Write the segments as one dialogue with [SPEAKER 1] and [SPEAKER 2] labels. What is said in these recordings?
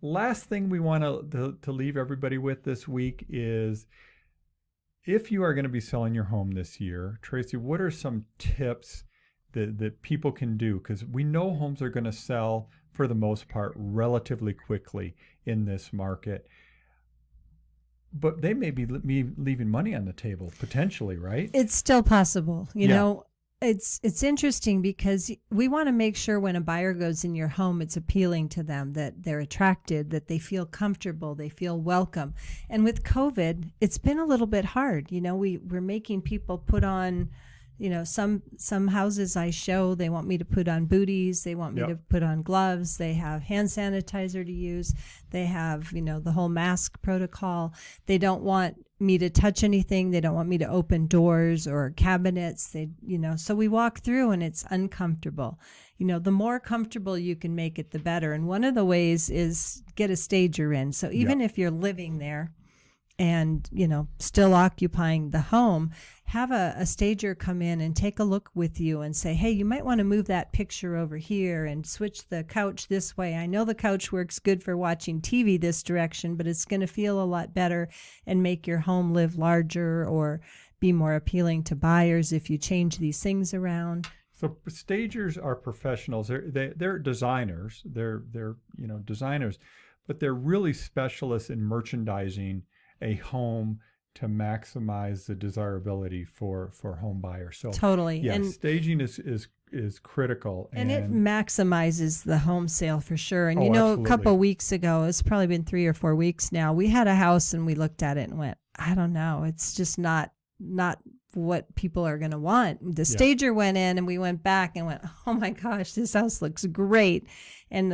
[SPEAKER 1] last thing we want to leave everybody with this week is, if you are going to be selling your home this year, Tracy, what are some tips that people can do? Because we know homes are going to sell, for the most part, relatively quickly in this market. But they may be leaving money on the table, potentially, right?
[SPEAKER 2] It's still possible. You
[SPEAKER 1] Yeah.
[SPEAKER 2] know, it's interesting because we want to make sure when a buyer goes in your home, it's appealing to them, that they're attracted, that they feel comfortable, they feel welcome. And with COVID, it's been a little bit hard. You know, we're making people put on, you know, some houses I show, they want me to put on booties, they want me to put on gloves, they have hand sanitizer to use, they have, you know, the whole mask protocol. They don't want me to touch anything, they don't want me to open doors or cabinets. They, you know, so we walk through and it's uncomfortable. You know, the more comfortable you can make it, the better. And one of the ways is get a stager in. So even if you're living there and, you know, still occupying the home, have a stager come in and take a look with you and say, hey, you might want to move that picture over here and switch the couch this way. I know the couch works good for watching TV this direction, but it's going to feel a lot better and make your home live larger or be more appealing to buyers if you change these things around.
[SPEAKER 1] So stagers are professionals. They're designers. They're you know, designers, but they're really specialists in merchandising a home to maximize the desirability for home buyers. So
[SPEAKER 2] totally.
[SPEAKER 1] yeah,
[SPEAKER 2] and
[SPEAKER 1] staging is critical.
[SPEAKER 2] And it maximizes the home sale for sure. And you
[SPEAKER 1] absolutely.
[SPEAKER 2] A couple weeks ago, it's probably been 3 or 4 weeks now, we had a house and we looked at it and went, I don't know, it's just not what people are going to want. The stager went in and we went back and went, oh my gosh, this house looks great. And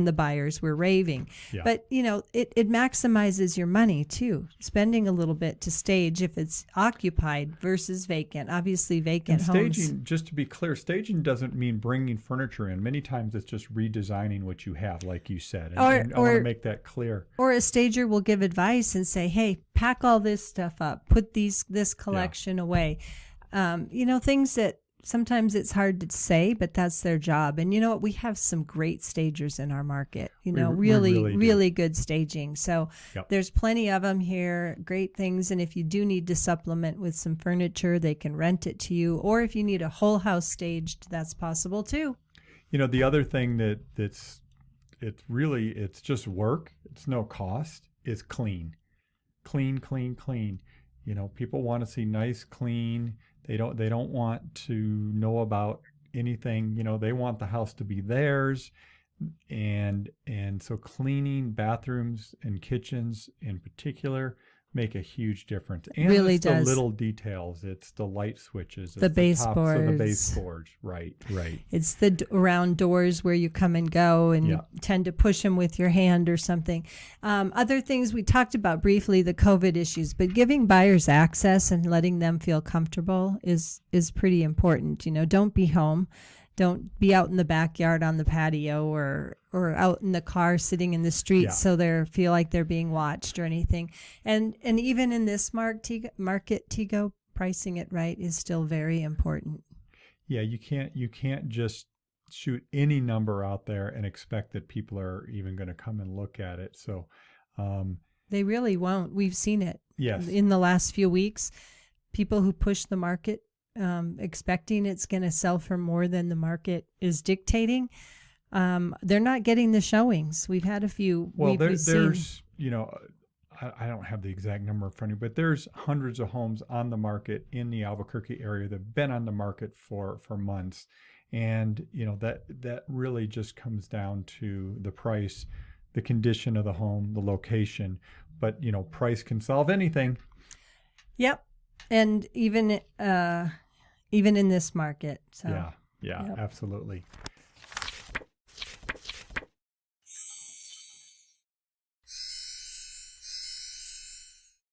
[SPEAKER 2] the buyers were raving. Yeah. But, you know, it maximizes your money too, spending a little bit to stage if it's occupied versus vacant. Obviously vacant homes.
[SPEAKER 1] Staging, just to be clear, staging doesn't mean bringing furniture in. Many times it's just redesigning what you have, like you said. And I want to make that clear. Or
[SPEAKER 2] a stager will give advice and say, hey, pack all this stuff up, put this collection away. You know, things that sometimes it's hard to say, but that's their job. And you know what? We have some great stagers in our market, you know, really good staging. So there's plenty of them here, great things. And if you do need to supplement with some furniture, they can rent it to you. Or if you need a whole house staged, that's possible too.
[SPEAKER 1] You know, the other thing it's just work. It's no cost. Is clean. You know, people want to see nice, clean. They don't want to know about anything. You know, they want the house to be theirs, and so cleaning bathrooms and kitchens in particular make a huge difference. And
[SPEAKER 2] really
[SPEAKER 1] it's
[SPEAKER 2] does.
[SPEAKER 1] The little details. It's the light switches.
[SPEAKER 2] The baseboards.
[SPEAKER 1] The baseboards. Right.
[SPEAKER 2] It's the round doors where you come and go and you tend to push them with your hand or something. Other things we talked about briefly, the COVID issues, but giving buyers access and letting them feel comfortable is pretty important. You know, don't be home. Don't be out in the backyard on the patio or out in the car sitting in the street so they feel like they're being watched or anything. And even in this market, Tigo, pricing it right is still very important.
[SPEAKER 1] Yeah, you can't just shoot any number out there and expect that people are even going to come and look at it. So
[SPEAKER 2] they really won't. We've seen it.
[SPEAKER 1] Yes.
[SPEAKER 2] In the last few weeks, people who push the market expecting it's going to sell for more than the market is dictating. They're not getting the showings. We've had a few.
[SPEAKER 1] Well, there's, you know, I don't have the exact number in front of you, but there's hundreds of homes on the market in the Albuquerque area that have been on the market for months. And, you know, that really just comes down to the price, the condition of the home, the location. But, you know, price can solve anything.
[SPEAKER 2] Yep. And even in this market. So
[SPEAKER 1] yeah, absolutely.